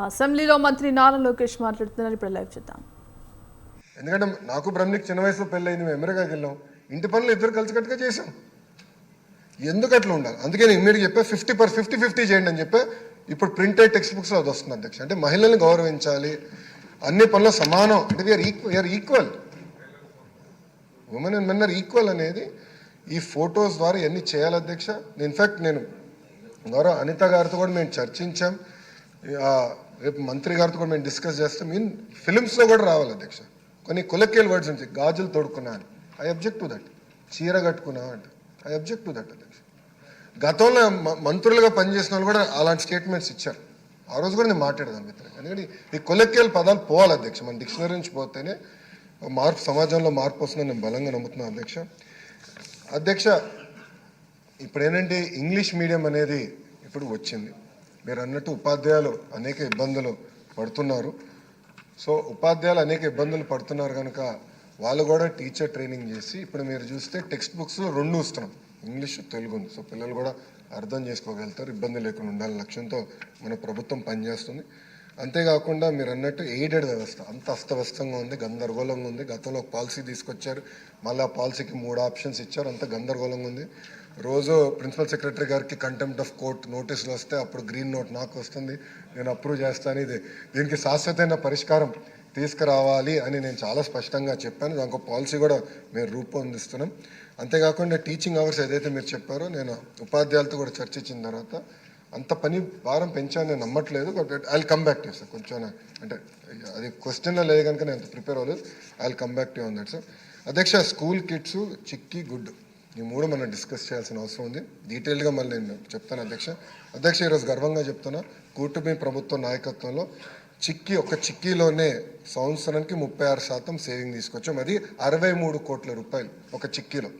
అసెంబ్లీలో మంత్రి నారా లోకేష్ మాట్లాడుతున్నారు. ఇప్పుడు లైవ్ చూద్దాం. ఎందుకంటే నాకు బ్రహ్మకి చిన్న వయసులో పెళ్ళయింది, మేము ఎమరగాకి వెళ్ళాం, ఇంటి పనులు ఇద్దరు కలిసికట్టుగా చేసాం. ఎందుకు అట్లా ఉండాలి? అందుకే నేను ఇమ్మీడియట్ చెప్పా 50-50 చేయండి అని చెప్పా. ఇప్పుడు ప్రింటెడ్ టెక్స్ట్ బుక్స్ అది వస్తుంది అధ్యక్ష. అంటే మహిళల్ని గౌరవించాలి, అన్ని పనులు సమానం, అంటే we are equal, women and men are equal అనేది ఈ ఫొటోస్ ద్వారా ఇవన్నీ చేయాలి అధ్యక్ష. ఇన్ఫ్యాక్ట్ నేను గౌరవ అనిత గారితో కూడా మేము చర్చించాం, రేపు మంత్రి గారితో కూడా మేము డిస్కస్ చేస్తాం. ఫిలిమ్స్లో కూడా రావాలి అధ్యక్ష. కొన్ని కొలెక్యువల్ వర్డ్స్ నుంచి గాజులు తోడుకున్నా అని, ఐ అబ్జెక్ట్ టు దట్. చీర కట్టుకున్నా అంటే ఐ అబ్జెక్ట్ టు దట్ అధ్యక్ష. గతంలో మంత్రులుగా పనిచేసిన వాళ్ళు కూడా అలాంటి స్టేట్మెంట్స్ ఇచ్చారు. ఆ రోజు కూడా నేను మాట్లాడదాం మిత్రులు. ఎందుకంటే ఈ కొలెక్యువల్ పదాలు పోవాలి అధ్యక్ష. మన డిక్షనరీ నుంచి పోతేనే మార్పు, సమాజంలో మార్పు వస్తుందని నేను బలంగా నమ్ముతున్నాను అధ్యక్ష. అధ్యక్ష, ఇప్పుడు ఏంటంటే ఇంగ్లీష్ మీడియం అనేది ఇప్పుడు వచ్చింది. మీరు అన్నట్టు ఉపాధ్యాయులు అనేక ఇబ్బందులు పడుతున్నారు. సో ఉపాధ్యాయులు అనేక ఇబ్బందులు పడుతున్నారు కనుక వాళ్ళు కూడా టీచర్ ట్రైనింగ్ చేసి, ఇప్పుడు మీరు చూస్తే టెక్స్ట్ బుక్స్లో 2 ఇస్తున్నాం, ఇంగ్లీష్ తెలుగు ఉంది. సో పిల్లలు కూడా అర్థం చేసుకోగలుగుతారు, ఇబ్బంది లేకుండా ఉండాలని లక్ష్యంతో మన ప్రభుత్వం పనిచేస్తుంది. అంతేకాకుండా మీరు అన్నట్టు ఎయిడెడ్ వ్యవస్థ అంత అస్తవ్యస్తంగా ఉంది, గందరగోళంగా ఉంది. గతంలో పాలసీ తీసుకొచ్చారు, మళ్ళీ ఆ పాలసీకి 3 ఆప్షన్స్ ఇచ్చారు, అంత గందరగోళంగా ఉంది. రోజు ప్రిన్సిపల్ సెక్రటరీ గారికి కంటెంప్ట్ ఆఫ్ కోర్ట్ నోటీసులు వస్తే అప్పుడు గ్రీన్ నోట్ నాకు వస్తుంది, నేను అప్రూవ్ చేస్తాను. దీనికి శాశ్వతమైన పరిష్కారం తీసుకురావాలి అని నేను చాలా స్పష్టంగా చెప్పాను. దానికి పాలసీ కూడా మేము రూపొందిస్తున్నాం. అంతేకాకుండా టీచింగ్ అవర్స్ ఏదైతే మీరు చెప్పారో, నేను ఉపాధ్యాయులతో కూడా చర్చించిన తర్వాత అంత పని భారం పెంచాను నేను నమ్మట్లేదు. But I will come back to sir. కొంచెం అంటే అది క్వశ్చన్లో లేదు కనుక నేను ప్రిపేర్ అవ్వలేదు. I will come back to on that sir. అధ్యక్ష, స్కూల్ కిట్స్, చిక్కీ, గుడ్, ఈ 3 మనం డిస్కస్ చేయాల్సిన అవసరం ఉంది. డీటెయిల్గా మళ్ళీ నేను చెప్తాను అధ్యక్ష. ఈరోజు గర్వంగా చెప్తున్నా, కూటమి ప్రభుత్వ నాయకత్వంలో ఒక చిక్కీలోనే సంవత్సరానికి 36% సేవింగ్ తీసుకొచ్చాం. అది 63 కోట్ల రూపాయలు ఒక చిక్కీలో.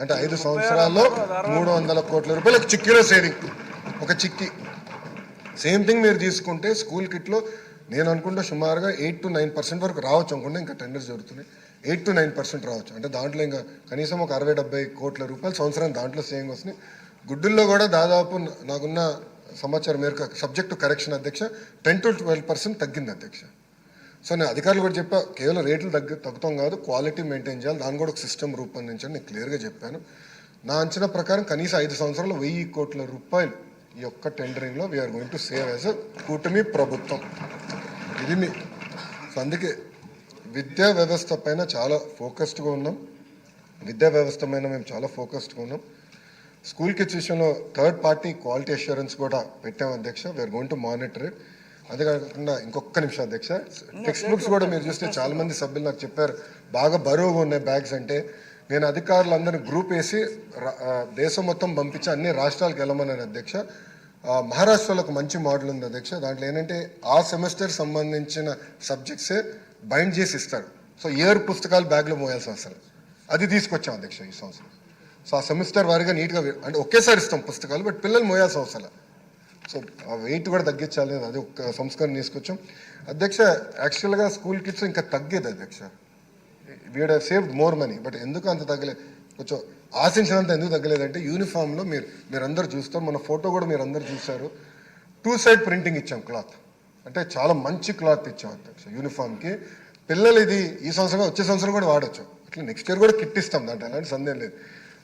అంటే 5 సంవత్సరాల్లో 300 కోట్ల రూపాయలు ఒక చిక్కీలో సేవింగ్, ఒక చిక్కీ. సేమ్ థింగ్ మీరు తీసుకుంటే స్కూల్ కిట్లో నేను అనుకుంటే సుమారుగా 8-9% వరకు రావచ్చు అనుకుంటే, ఇంకా టెండర్స్ జరుగుతున్నాయి, 8-9% రావచ్చు. అంటే దాంట్లో ఇంకా కనీసం ఒక 60-70 కోట్ల రూపాయలు సంవత్సరం దాంట్లో సేవింగ్ వస్తున్నాయి. గుడ్డుల్లో కూడా దాదాపు నాకున్న సమాచారం మేరకు సబ్జెక్ట్ టు కరెక్షన్ అధ్యక్ష 10-12% తగ్గింది అధ్యక్ష. సో నేను అధికారులు కూడా చెప్పా, కేవలం రేట్లు తగ్గుతాం కాదు, క్వాలిటీ మెయింటైన్ చేయాలి, దాని కూడా ఒక సిస్టమ్ రూపొందించండి నేను క్లియర్గా చెప్పాను. నా అంచనా ప్రకారం కనీసం 5 సంవత్సరాలు 1000 కోట్ల రూపాయలు ఈ యొక్క టెండరింగ్లో we are going to save as a కూటమి ప్రభుత్వం. ఇది సో అందుకే విద్యా వ్యవస్థ పైన చాలా ఫోకస్డ్గా ఉన్నాం. మేము చాలా ఫోకస్డ్గా ఉన్నాం. స్కూల్ కిడ్స్ విషయంలో థర్డ్ పార్టీ క్వాలిటీ అష్యూరెన్స్ కూడా పెట్టాం అధ్యక్ష. We are going to monitor it. అంతేకాకుండా ఇంకొక నిమిషం అధ్యక్ష, టెక్స్ట్ బుక్స్ కూడా మీరు చూస్తే చాలా మంది సభ్యులు నాకు చెప్పారు బాగా బరువుగా ఉన్నాయి బ్యాగ్స్ అంటే. నేను అధికారులందరినీ గ్రూప్ వేసి దేశం మొత్తం పంపించి అన్ని రాష్ట్రాలకు వెళ్ళమన్నాను అధ్యక్ష. మహారాష్ట్రలో ఒక మంచి మోడల్ ఉంది అధ్యక్ష. దాంట్లో ఏంటంటే ఆ సెమిస్టర్ సంబంధించిన సబ్జెక్ట్సే బైండ్ చేసి ఇస్తారు. సో ఇయర్ పుస్తకాలు బ్యాగ్లో మోయాల్సిన అవసరం, అది తీసుకొచ్చాం అధ్యక్ష ఈ సంవత్సరం. సో ఆ సెమిస్టర్ వారిగా నీట్గా, అంటే ఒకేసారి ఇస్తాం పుస్తకాలు, బట్ పిల్లలు మోయాల్సిన అవసరం. సో ఆ వెయిట్ కూడా తగ్గించాలి, అది ఒక సంస్కరణ తీసుకొచ్చాం అధ్యక్ష. యాక్చువల్గా స్కూల్ కిడ్స్ ఇంకా తగ్గేది అధ్యక్ష, we'd have saved more money. But ఎందుకు అంత తగ్గలేదు, కొంచెం ఆశించినంత ఎందుకు తగ్గలేదంటే యూనిఫామ్లో మీరందరూ చూస్తారు, మన ఫోటో కూడా మీరు అందరు చూశారు, 2 సైడ్ ప్రింటింగ్ ఇచ్చాం క్లాత్. అంటే చాలా మంచి క్లాత్ ఇచ్చాం అధ్యక్ష యూనిఫామ్కి. పిల్లలు ఇది ఈ సంవత్సరం వచ్చే సంవత్సరం కూడా వాడచ్చు, అట్లా నెక్స్ట్ ఇయర్ కూడా కిట్ ఇస్తాం, దాంట్లో ఎలాంటి సందేహం లేదు.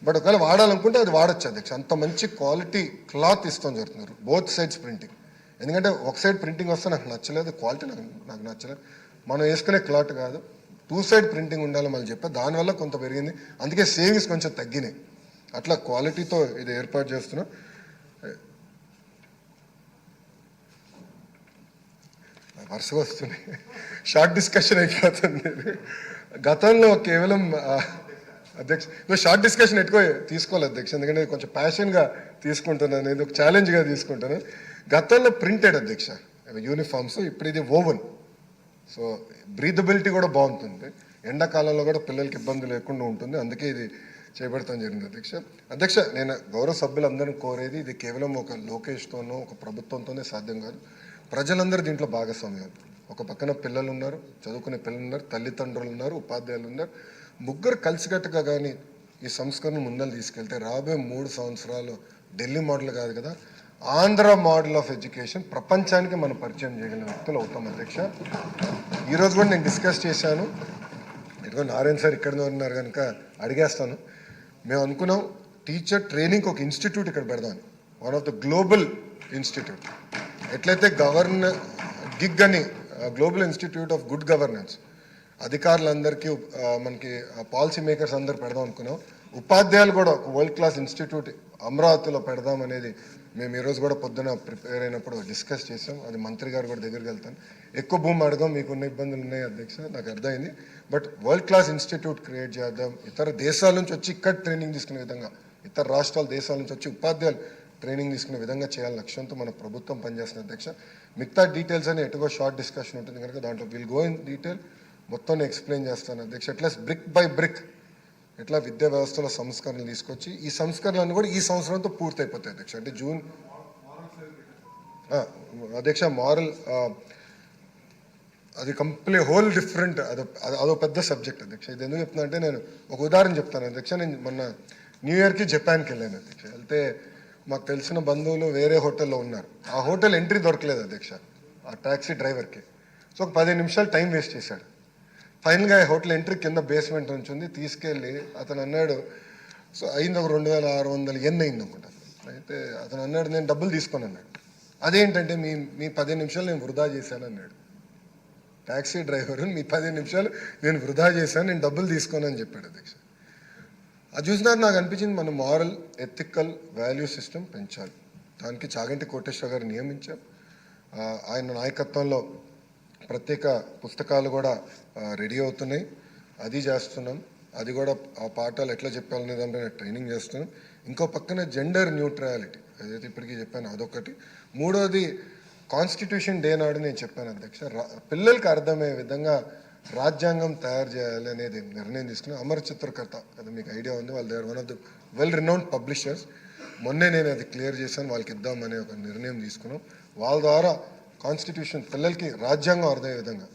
బట్ ఒకవేళ వాడాలనుకుంటే అది వాడచ్చు అధ్యక్ష. అంత మంచి క్వాలిటీ క్లాత్ ఇస్తాం జరుగుతున్నారు, బోత్ సైడ్స్ ప్రింటింగ్. ఎందుకంటే ఒక సైడ్ ప్రింటింగ్ వస్తే నాకు నచ్చలేదు, క్వాలిటీ నాకు నచ్చలేదు. మనం వేసుకునే క్లాత్ కాదు, 2 సైడ్ ప్రింటింగ్ ఉండాలి మళ్ళీ చెప్పా. దానివల్ల కొంత పెరిగింది, అందుకే సేవింగ్స్ కొంచెం తగ్గినాయి. అట్లా క్వాలిటీతో ఇది ఏర్పాటు చేస్తున్నాం. వరుసగా వస్తున్నాయి, షార్ట్ డిస్కషన్ అయిపోతుంది. గతంలో కేవలం అధ్యక్ష షార్ట్ డిస్కషన్ ఎక్కువ తీసుకోవాలి అధ్యక్ష, ఎందుకంటే కొంచెం ప్యాషన్గా తీసుకుంటున్నాను, నేను ఒక ఛాలెంజ్గా తీసుకుంటాను. గతంలో ప్రింటెడ్ అధ్యక్ష యూనిఫామ్స్, ఇప్పుడు ఇది ఓవెన్. సో బ్రీదబిలిటీ కూడా బాగుంటుంది, ఎండాకాలంలో కూడా పిల్లలకి ఇబ్బంది లేకుండా ఉంటుంది, అందుకే ఇది చేపడతాం జరిగింది అధ్యక్ష. నేను గౌరవ సభ్యులందరినీ కోరేది, ఇది కేవలం ఒక లోకేష్తోనో ఒక ప్రభుత్వంతోనే సాధ్యం కాదు, ప్రజలందరూ దీంట్లో భాగస్వామ్యం. ఒక పక్కన పిల్లలు ఉన్నారు, చదువుకునే పిల్లలు ఉన్నారు, తల్లిదండ్రులు ఉన్నారు, ఉపాధ్యాయులు ఉన్నారు, ముగ్గురు కలిసికట్టుగా కానీ ఈ సంస్కరణ ముందలు తీసుకెళ్తే రాబోయే 3 సంవత్సరాలు ఢిల్లీ మోడల్ కాదు కదా, ఆంధ్ర మోడల్ ఆఫ్ ఎడ్యుకేషన్ ప్రపంచానికి మనం పరిచయం చేయగలిగిన వ్యక్తులు అవుతాం అధ్యక్ష. ఈరోజు కూడా నేను డిస్కస్ చేశాను. ఇదిగో నారాయణ సార్ ఇక్కడ ఉన్నారు కనుక అడిగేస్తాను. మేము అనుకున్నాం టీచర్ ట్రైనింగ్ ఒక ఇన్స్టిట్యూట్ ఇక్కడ పెడదాం, one of the global institute. ఎట్లయితే గిగ్ అని global institute of good governance అధికారులందరికీ మనకి పాలసీ మేకర్స్ అందరు పెడదాం అనుకున్నాం. ఉపాధ్యాయులు కూడా ఒక వరల్డ్ క్లాస్ ఇన్స్టిట్యూట్ అమరావతిలో పెడదాం అనేది మేము ఈరోజు కూడా పొద్దున ప్రిపేర్ అయినప్పుడు డిస్కస్ చేసాం. అది మంత్రి గారు కూడా దగ్గరికి వెళ్తాను. ఎక్కువ భూమి అడగం, మీకున్న ఇబ్బందులు ఉన్నాయి అధ్యక్ష, నాకు అర్థమైంది. But world class institute create చేద్దాం. ఇతర దేశాల నుంచి వచ్చి ఇక్కడ ట్రైనింగ్ తీసుకునే విధంగా, ఇతర రాష్ట్రాల దేశాల నుంచి వచ్చి ఉపాధ్యాయులు ట్రైనింగ్ తీసుకునే విధంగా చేయాలని లక్ష్యంతో మన ప్రభుత్వం పనిచేస్తుంది అధ్యక్ష. మిగతా డీటెయిల్స్ అని ఎటుగో షార్ట్ డిస్కషన్ ఉంటుంది కనుక దాంట్లో విల్ గో ఇన్ డీటెయిల్ మొత్తం నేను ఎక్స్ప్లెయిన్ చేస్తాను అధ్యక్ష. ఎట్లా బ్రిక్ బై బ్రిక్ ఎట్లా విద్యా వ్యవస్థలో సంస్కరణలు తీసుకొచ్చి ఈ సంస్కరణలు కూడా ఈ సంవత్సరంతో పూర్తి అయిపోతాయి అధ్యక్ష. అంటే జూన్ అధ్యక్ష మారల్ అది కంప్లీట్ హోల్ డిఫరెంట్, అదో పెద్ద సబ్జెక్ట్ అధ్యక్ష. ఇది ఎందుకు చెప్తున్నా అంటే నేను ఒక ఉదాహరణ చెప్తాను అధ్యక్ష. నేను మొన్న న్యూ ఇయర్కి జపాన్కి వెళ్ళాను అధ్యక్ష. వెళ్తే మాకు తెలిసిన బంధువులు వేరే హోటల్లో ఉన్నారు. ఆ హోటల్ ఎంట్రీ దొరకలేదు అధ్యక్ష ఆ ట్యాక్సీ డ్రైవర్కి. సో ఒక 15 నిమిషాలు టైం వేస్ట్ చేశాడు. ఫైనల్గా హోటల్ ఎంట్రీ కింద బేస్మెంట్ నుంచి ఉంది, తీసుకెళ్ళి అతను అన్నాడు, సో అయింది ఒక 2600 ఎన్ అయింది అనమాట. అయితే అతను అన్నాడు నేను డబ్బులు తీసుకొని అన్నాడు. అదేంటంటే మీ 15 నిమిషాలు నేను వృధా చేశాను అన్నాడు. ట్యాక్సీ డ్రైవరు మీ 15 నిమిషాలు నేను వృధా చేశాను, నేను డబ్బులు తీసుకోను అని చెప్పాడు అధ్యక్ష. అది చూసినాక నాకు అనిపించింది మన మారల్ ఎథికల్ వాల్యూ సిస్టమ్ పెంచాలి. దానికి చాగంటి కోటేశ్వర గారు నియమించాం. ఆయన నాయకత్వంలో ప్రత్యేక పుస్తకాలు కూడా రెడీ అవుతున్నాయి, అది చేస్తున్నాం. అది కూడా ఆ పాఠాలు ఎట్లా చెప్పాలనే దానిపైన ట్రైనింగ్ చేస్తున్నాం. ఇంకో పక్కన జెండర్ న్యూట్రాలిటీ ఏదైతే ఇప్పటికీ చెప్పాను అదొకటి. మూడోది కాన్స్టిట్యూషన్ డే నాడు నేను చెప్పాను అధ్యక్ష, పిల్లలకి అర్థమయ్యే విధంగా రాజ్యాంగం తయారు చేయాలి అనేది నిర్ణయం తీసుకున్నాం. అమర చిత్రకర్త అది మీకు ఐడియా ఉంది, వాళ్ళు they're one of the well renowned publishers. మొన్నే నేను అది క్లియర్ చేశాను, వాళ్ళకి ఇద్దామనే ఒక నిర్ణయం తీసుకున్నాం. వాళ్ళ ద్వారా కాన్స్టిట్యూషన్ పిల్లలకి రాజ్యాంగం అర్థమయ్యే విధంగా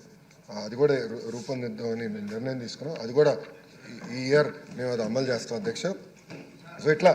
అది కూడా రూపొందిద్దామని నిర్ణయం తీసుకున్నాం. అది కూడా ఈ ఇయర్ మేము అది అమలు చేస్తాం అధ్యక్ష. సో ఇట్లా